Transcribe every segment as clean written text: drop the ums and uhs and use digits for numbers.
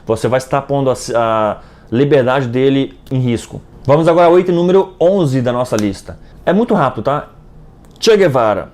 você vai estar pondo a liberdade dele em risco. Vamos agora ao item número 11 da nossa lista. É muito rápido, tá? Che Guevara,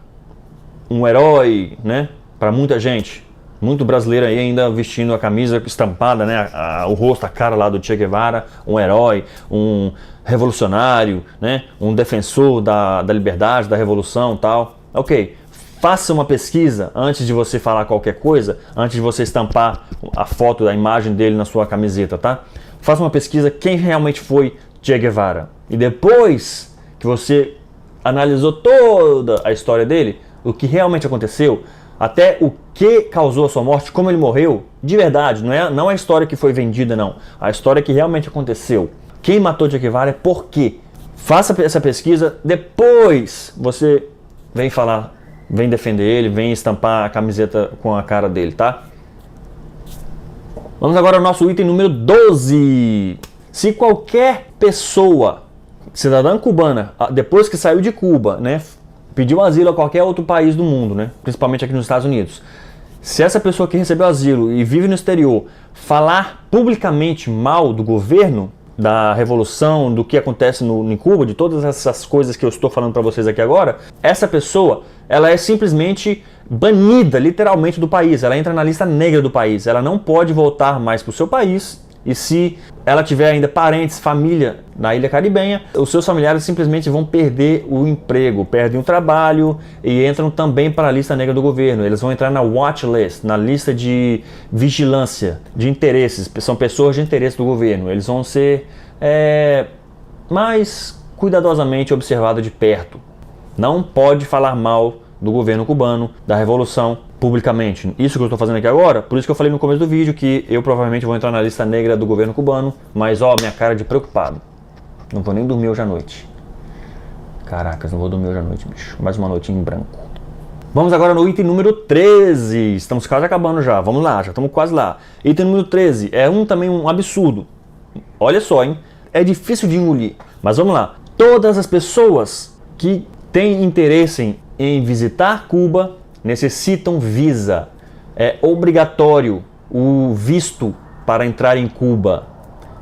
um herói, né? Para muita gente. Muito brasileiro aí ainda vestindo a camisa estampada, né? O rosto, a cara lá do Che Guevara, um herói, um revolucionário, né? Um defensor da liberdade, da revolução e tal. Ok, faça uma pesquisa antes de você falar qualquer coisa, antes de você estampar a foto, a imagem dele na sua camiseta, tá? Faça uma pesquisa quem realmente foi Che Guevara. E depois que você analisou toda a história dele, o que realmente aconteceu, até o que causou a sua morte, como ele morreu, de verdade, não é a história que foi vendida, não. A história que realmente aconteceu. Quem matou Che Guevara é por quê. Faça essa pesquisa, depois você vem falar, vem defender ele, vem estampar a camiseta com a cara dele, tá? Vamos agora ao nosso item número 12. Se qualquer pessoa, cidadã cubana, depois que saiu de Cuba, né, pediu asilo a qualquer outro país do mundo, né, principalmente aqui nos Estados Unidos, se essa pessoa que recebeu asilo e vive no exterior falar publicamente mal do governo, da revolução, do que acontece em Cuba, de todas essas coisas que eu estou falando para vocês aqui agora, essa pessoa, ela é simplesmente banida, literalmente, do país. Ela entra na lista negra do país. Ela não pode voltar mais para o seu país. E se ela tiver ainda parentes, família na ilha caribenha, os seus familiares simplesmente vão perder o emprego, perdem o trabalho e entram também para a lista negra do governo. Eles vão entrar na watch list, na lista de vigilância, de interesses. São pessoas de interesse do governo. Eles vão ser mais cuidadosamente observados de perto. Não pode falar mal do governo cubano, da revolução, publicamente. Isso que eu estou fazendo aqui agora, por isso que eu falei no começo do vídeo que eu provavelmente vou entrar na lista negra do governo cubano, mas ó, minha cara de preocupado. Não vou nem dormir hoje à noite. Caracas, não vou dormir hoje à noite, bicho. Mais uma noite em branco. Vamos agora no item número 13. Estamos quase acabando já. Vamos lá, já estamos quase lá. Item número 13 é também um absurdo. Olha só, hein? É difícil de engolir. Mas vamos lá. Todas as pessoas que têm interesse em visitar Cuba necessitam visa. É obrigatório o visto para entrar em Cuba,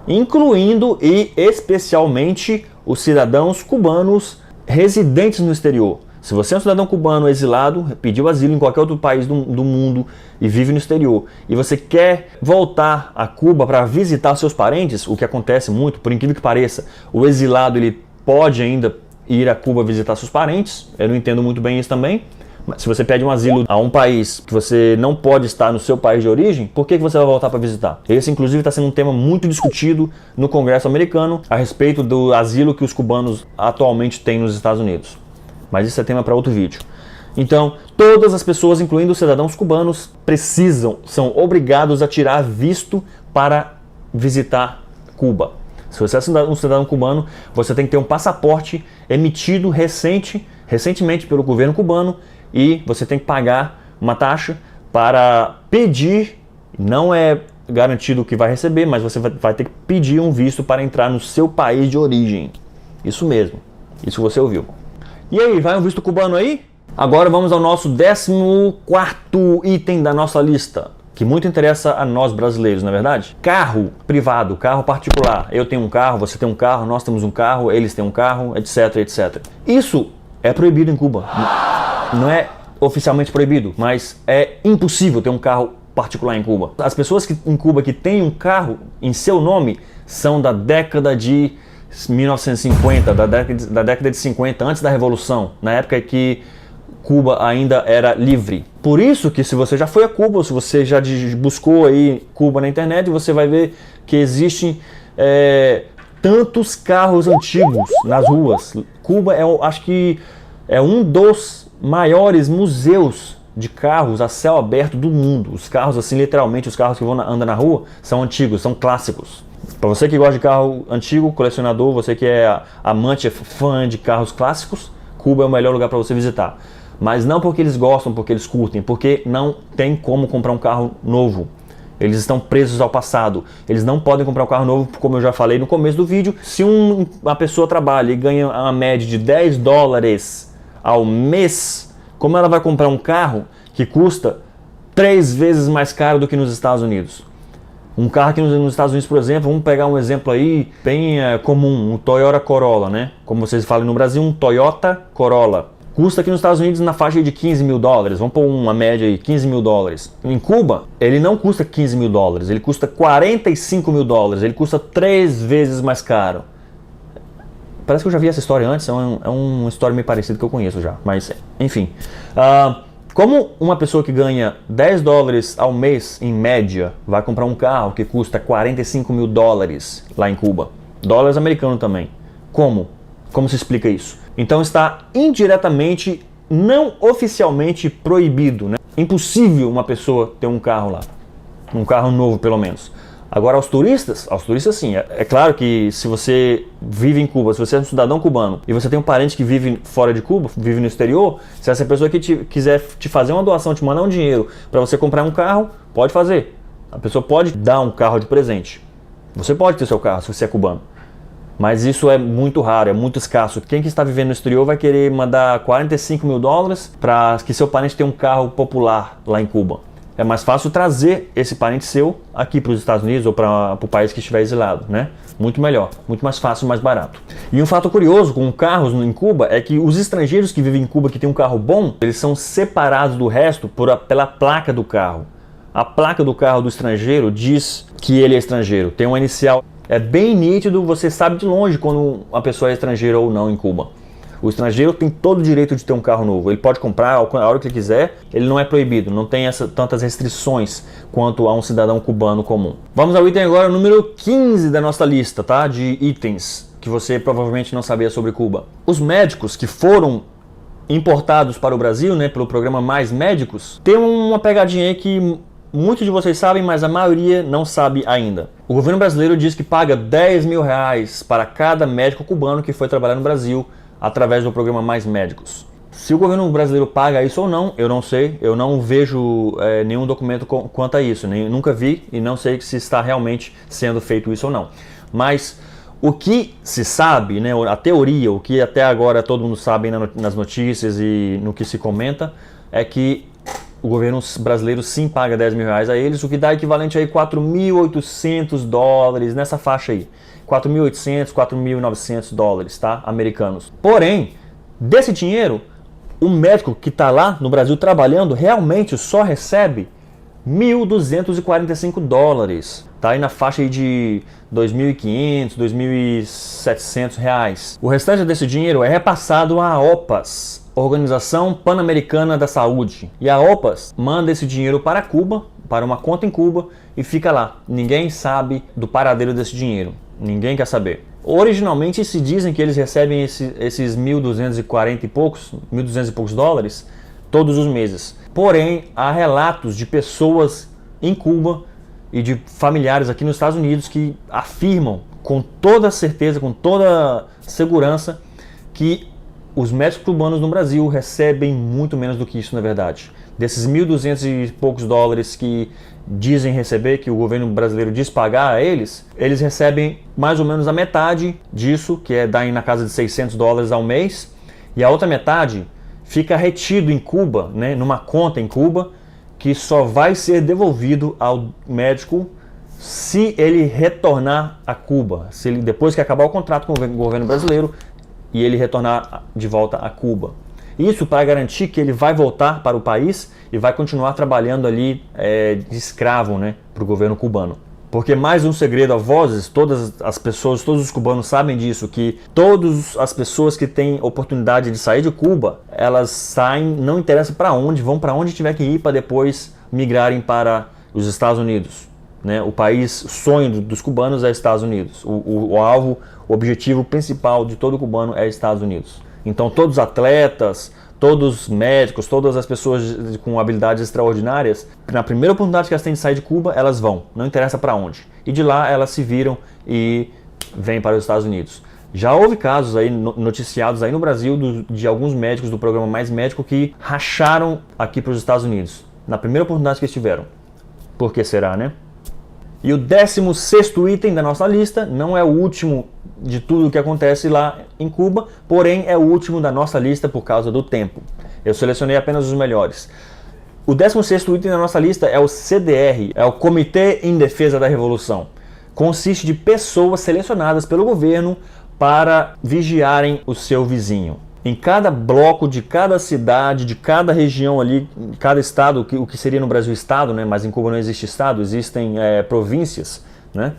incluindo e especialmente os cidadãos cubanos residentes no exterior. Se você é um cidadão cubano exilado, pediu asilo em qualquer outro país do mundo e vive no exterior, e você quer voltar a Cuba para visitar seus parentes, o que acontece muito, por incrível que pareça, o exilado ele pode ainda ir a Cuba visitar seus parentes. Eu não entendo muito bem isso também. Mas se você pede um asilo a um país que você não pode estar no seu país de origem, por que você vai voltar para visitar? Esse, inclusive, está sendo um tema muito discutido no Congresso americano a respeito do asilo que os cubanos atualmente têm nos Estados Unidos. Mas isso é tema para outro vídeo. Então, todas as pessoas, incluindo os cidadãos cubanos, são obrigados a tirar visto para visitar Cuba. Se você é um cidadão cubano, você tem que ter um passaporte emitido recentemente pelo governo cubano e você tem que pagar uma taxa para pedir. Não é garantido que vai receber, mas você vai ter que pedir um visto para entrar no seu país de origem. Isso mesmo, isso você ouviu. E aí, vai um visto cubano aí? Agora vamos ao nosso 14º item da nossa lista, que muito interessa a nós brasileiros, não é verdade? Carro privado, carro particular. Eu tenho um carro, você tem um carro, nós temos um carro, eles têm um carro, etc, etc. Isso é proibido em Cuba. Não é oficialmente proibido, mas é impossível ter um carro particular em Cuba. As pessoas em Cuba que têm um carro em seu nome são da década de 1950, da década de 50, antes da Revolução, na época que Cuba ainda era livre. Por isso que se você já foi a Cuba, ou se você já buscou aí Cuba na internet, você vai ver que existem tantos carros antigos nas ruas. Cuba acho que é um dos maiores museus de carros a céu aberto do mundo. Os carros, assim, literalmente, os carros que andam na rua são antigos, são clássicos. Para você que gosta de carro antigo, colecionador, você que é amante, fã de carros clássicos, Cuba é o melhor lugar para você visitar. Mas não porque eles gostam, porque eles curtem, porque não tem como comprar um carro novo. Eles estão presos ao passado. Eles não podem comprar um carro novo, como eu já falei no começo do vídeo. Se uma pessoa trabalha e ganha uma média de $10 ao mês, como ela vai comprar um carro que custa 3 vezes mais caro do que nos Estados Unidos? Um carro aqui nos Estados Unidos, por exemplo, vamos pegar um exemplo aí bem comum, um Toyota Corolla, né? Como vocês falam no Brasil, um Toyota Corolla. Custa aqui nos Estados Unidos na faixa de 15 mil dólares, vamos pôr uma média aí, 15 mil dólares. Em Cuba, ele não custa 15 mil dólares, ele custa 45 mil dólares, ele custa 3 vezes mais caro. Parece que eu já vi essa história antes, é uma história meio parecida que eu conheço já, mas enfim. Como uma pessoa que ganha 10 dólares ao mês, em média, vai comprar um carro que custa 45 mil dólares lá em Cuba? Dólares americanos também. Como? Como se explica isso? Então está indiretamente, não oficialmente proibido, né? Impossível uma pessoa ter um carro lá. Um carro novo, pelo menos. Agora, aos turistas sim. É claro que se você vive em Cuba, se você é um cidadão cubano e você tem um parente que vive fora de Cuba, vive no exterior, se essa pessoa que quiser te fazer uma doação, te mandar um dinheiro para você comprar um carro, pode fazer. A pessoa pode dar um carro de presente. Você pode ter seu carro se você é cubano. Mas isso é muito raro, é muito escasso. Quem que está vivendo no exterior vai querer mandar 45 mil dólares para que seu parente tenha um carro popular lá em Cuba. É mais fácil trazer esse parente seu aqui para os Estados Unidos ou para o país que estiver exilado, né? Muito melhor, muito mais fácil, mais barato. E um fato curioso com carros em Cuba é que os estrangeiros que vivem em Cuba que tem um carro bom, eles são separados do resto pela placa do carro. A placa do carro do estrangeiro diz que ele é estrangeiro, tem uma inicial. É bem nítido, você sabe de longe quando uma pessoa é estrangeira ou não em Cuba. O estrangeiro tem todo o direito de ter um carro novo. Ele pode comprar a hora que ele quiser, ele não é proibido, não tem tantas restrições quanto a um cidadão cubano comum. Vamos ao item agora, número 15 da nossa lista, tá? De itens que você provavelmente não sabia sobre Cuba. Os médicos que foram importados para o Brasil, né, pelo programa Mais Médicos, tem uma pegadinha aí que muitos de vocês sabem, mas a maioria não sabe ainda. O governo brasileiro diz que paga 10 mil reais para cada médico cubano que foi trabalhar no Brasil através do programa Mais Médicos. Se o governo brasileiro paga isso ou não, eu não sei, eu não vejo nenhum documento quanto a isso, nunca vi e não sei se está realmente sendo feito isso ou não. Mas o que se sabe, né, a teoria, o que até agora todo mundo sabe nas notícias e no que se comenta, é que o governo brasileiro sim paga 10 mil reais a eles, o que dá equivalente a 4.800 dólares, nessa faixa aí. 4.800, 4.900 dólares, tá? Americanos. Porém, desse dinheiro, o médico que está lá no Brasil trabalhando realmente só recebe 1.245 dólares. Tá aí na faixa aí de 2.500, 2.700 reais. O restante desse dinheiro é repassado à OPAS, Organização Pan-Americana da Saúde. E a OPAS manda esse dinheiro para Cuba, para uma conta em Cuba, e fica lá. Ninguém sabe do paradeiro desse dinheiro. Ninguém quer saber. Originalmente se dizem que eles recebem esses 1.240 e poucos, 1.200 e poucos dólares todos os meses. Porém, há relatos de pessoas em Cuba e de familiares aqui nos Estados Unidos que afirmam com toda certeza, com toda segurança, que os médicos cubanos no Brasil recebem muito menos do que isso na verdade. Desses 1.200 e poucos dólares que dizem receber, que o governo brasileiro diz pagar a eles, eles recebem mais ou menos a metade disso, que dá na casa de 600 dólares ao mês, e a outra metade fica retido em Cuba, né, numa conta em Cuba, que só vai ser devolvido ao médico se ele retornar a Cuba, se ele, depois que acabar o contrato com o governo brasileiro e ele retornar de volta a Cuba. Isso para garantir que ele vai voltar para o país e vai continuar trabalhando ali de escravo, né, para o governo cubano. Porque mais um segredo a vozes, todas as pessoas, todos os cubanos sabem disso, que todas as pessoas que têm oportunidade de sair de Cuba, elas saem, não interessa para onde, vão para onde tiver que ir para depois migrarem para os Estados Unidos. Né? O país sonho dos cubanos é Estados Unidos. O alvo, o objetivo principal de todo cubano é Estados Unidos. Então todos os atletas, todos os médicos, todas as pessoas com habilidades extraordinárias, na primeira oportunidade que elas têm de sair de Cuba, elas vão, não interessa para onde. E de lá elas se viram e vêm para os Estados Unidos. Já houve casos aí noticiados aí no Brasil de alguns médicos do programa Mais Médico que racharam aqui para os Estados Unidos, na primeira oportunidade que eles tiveram. Por que será, né? E o 16º item da nossa lista não é o último de tudo o que acontece lá em Cuba, porém é o último da nossa lista por causa do tempo. Eu selecionei apenas os melhores. O 16º item da nossa lista é o CDR, é o Comitê em Defesa da Revolução. Consiste de pessoas selecionadas pelo governo para vigiarem o seu vizinho. Em cada bloco de cada cidade, de cada região ali, cada estado, o que seria no Brasil estado, né? Mas em Cuba não existe estado, existem províncias, né?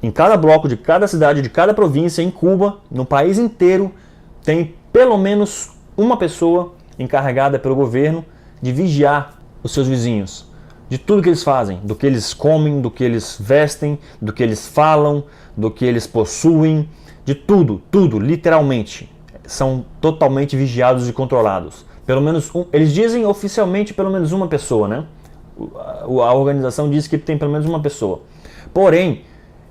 Em cada bloco de cada cidade, de cada província em Cuba, no país inteiro, tem pelo menos uma pessoa encarregada pelo governo de vigiar os seus vizinhos, de tudo que eles fazem, do que eles comem, do que eles vestem, do que eles falam, do que eles possuem, de tudo, tudo, literalmente. São totalmente vigiados e controlados. Pelo menos eles dizem oficialmente pelo menos uma pessoa, né? A organização diz que tem pelo menos uma pessoa. Porém,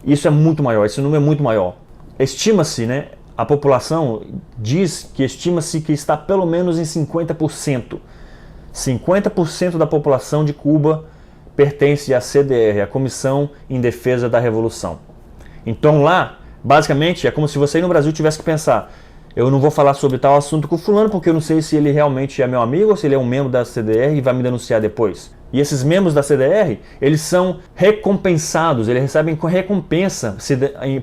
isso é muito maior, esse número é muito maior. Estima-se, né? A população diz que estima-se que está pelo menos em 50%. 50% da população de Cuba pertence à CDR, a Comissão em Defesa da Revolução. Então lá, basicamente, é como se você aí no Brasil tivesse que pensar: eu não vou falar sobre tal assunto com o fulano porque eu não sei se ele realmente é meu amigo ou se ele é um membro da CDR e vai me denunciar depois. E esses membros da CDR, eles são recompensados, eles recebem recompensa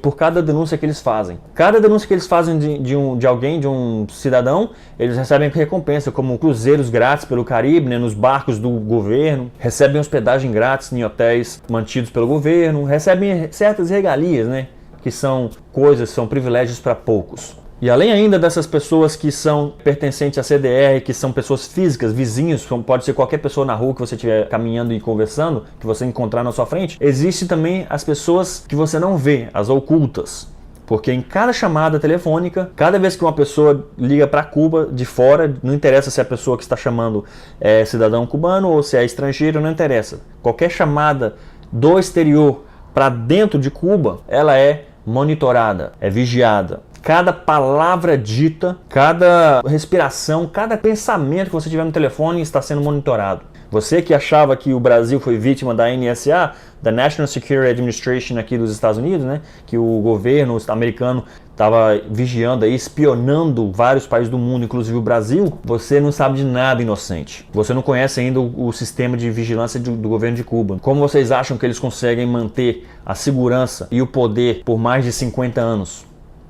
por cada denúncia que eles fazem. Cada denúncia que eles fazem de alguém, de um cidadão, eles recebem recompensa, como cruzeiros grátis pelo Caribe, né, nos barcos do governo, recebem hospedagem grátis em hotéis mantidos pelo governo, recebem certas regalias, né, que são coisas, são privilégios para poucos. E além ainda dessas pessoas que são pertencentes à CDR, que são pessoas físicas, vizinhos, pode ser qualquer pessoa na rua que você estiver caminhando e conversando, que você encontrar na sua frente, existe também as pessoas que você não vê, as ocultas. Porque em cada chamada telefônica, cada vez que uma pessoa liga para Cuba de fora, não interessa se a pessoa que está chamando é cidadão cubano ou se é estrangeiro, não interessa. Qualquer chamada do exterior para dentro de Cuba, ela é monitorada, é vigiada. Cada palavra dita, cada respiração, cada pensamento que você tiver no telefone está sendo monitorado. Você que achava que o Brasil foi vítima da NSA, da National Security Administration aqui dos Estados Unidos, né? Que o governo americano estava vigiando, aí, espionando vários países do mundo, inclusive o Brasil, você não sabe de nada, inocente. Você não conhece ainda o sistema de vigilância do governo de Cuba. Como vocês acham que eles conseguem manter a segurança e o poder por mais de 50 anos?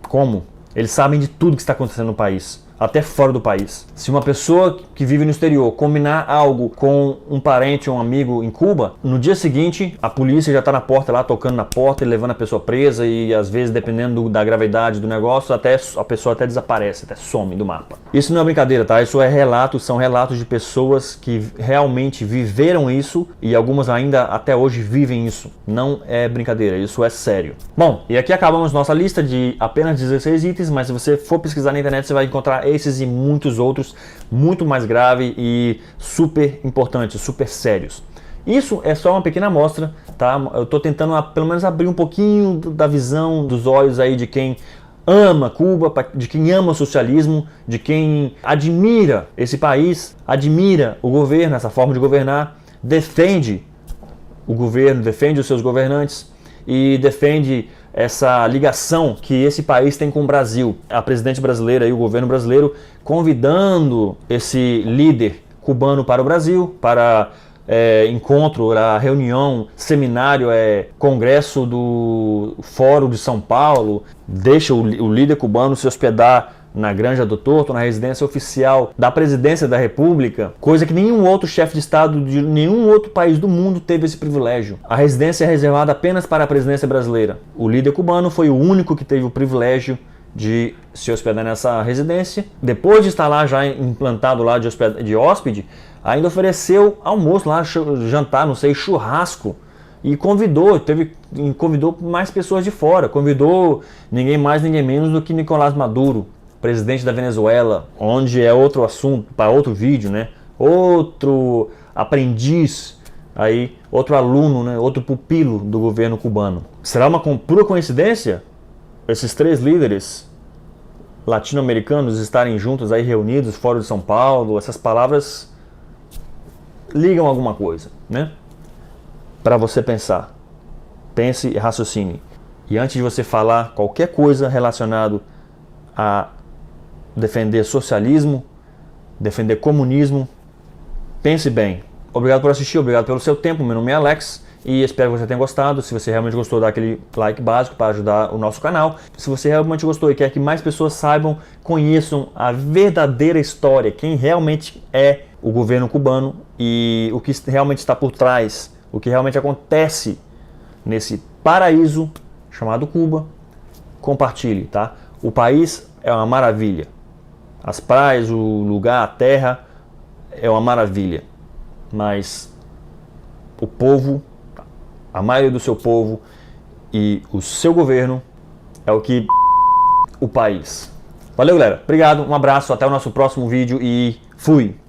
Como? Eles sabem de tudo que está acontecendo no país, até fora do país. Se uma pessoa que vive no exterior combinar algo com um parente ou um amigo em Cuba, no dia seguinte a polícia já está na porta lá, tocando na porta e levando a pessoa presa, e às vezes, dependendo da gravidade do negócio, até a pessoa até desaparece, até some do mapa. Isso não é brincadeira, tá? Isso são relatos de pessoas que realmente viveram isso e algumas ainda até hoje vivem isso. Não é brincadeira, isso é sério. Bom, e aqui acabamos nossa lista de apenas 16 itens, mas se você for pesquisar na internet você vai encontrar esses e muitos outros muito mais graves e super importantes, super sérios. Isso é só uma pequena amostra, tá? Eu estou tentando pelo menos abrir um pouquinho da visão dos olhos aí de quem ama Cuba, de quem ama o socialismo, de quem admira esse país, admira o governo, essa forma de governar, defende o governo, defende os seus governantes e defende essa ligação que esse país tem com o Brasil. A presidente brasileira e o governo brasileiro convidando esse líder cubano para o Brasil, para encontro, a reunião, seminário, congresso do Fórum de São Paulo, deixa o líder cubano se hospedar na Granja do Torto, na residência oficial da Presidência da República, coisa que nenhum outro chefe de Estado de nenhum outro país do mundo teve esse privilégio. A residência é reservada apenas para a presidência brasileira. O líder cubano foi o único que teve o privilégio de se hospedar nessa residência. Depois de estar lá já implantado lá de hóspede, ainda ofereceu almoço lá, jantar, não sei, churrasco. E convidou mais pessoas de fora. Convidou ninguém mais, ninguém menos do que Nicolás Maduro, presidente da Venezuela, onde é outro assunto, para outro vídeo, né? Outro aprendiz, aí, outro aluno, né? Outro pupilo do governo cubano. Será uma pura coincidência esses três líderes latino-americanos estarem juntos, aí reunidos, fora de São Paulo? Essas palavras ligam alguma coisa, né? Para você pensar. Pense e raciocine. E antes de você falar qualquer coisa relacionado a defender socialismo, defender comunismo, pense bem, Obrigado por assistir, obrigado pelo seu tempo. Meu nome é Alex e espero que você tenha gostado. Se você realmente gostou, dá aquele like básico para ajudar o nosso canal. Se você realmente gostou e quer que mais pessoas saibam, conheçam a verdadeira história, quem realmente é o governo cubano e o que realmente está por trás, o que realmente acontece nesse paraíso chamado Cuba, compartilhe, tá? O país é uma maravilha. As praias, o lugar, a terra é uma maravilha. Mas o povo, a maioria do seu povo e o seu governo é o que o país. Valeu, galera. Obrigado, um abraço, até o nosso próximo vídeo e fui!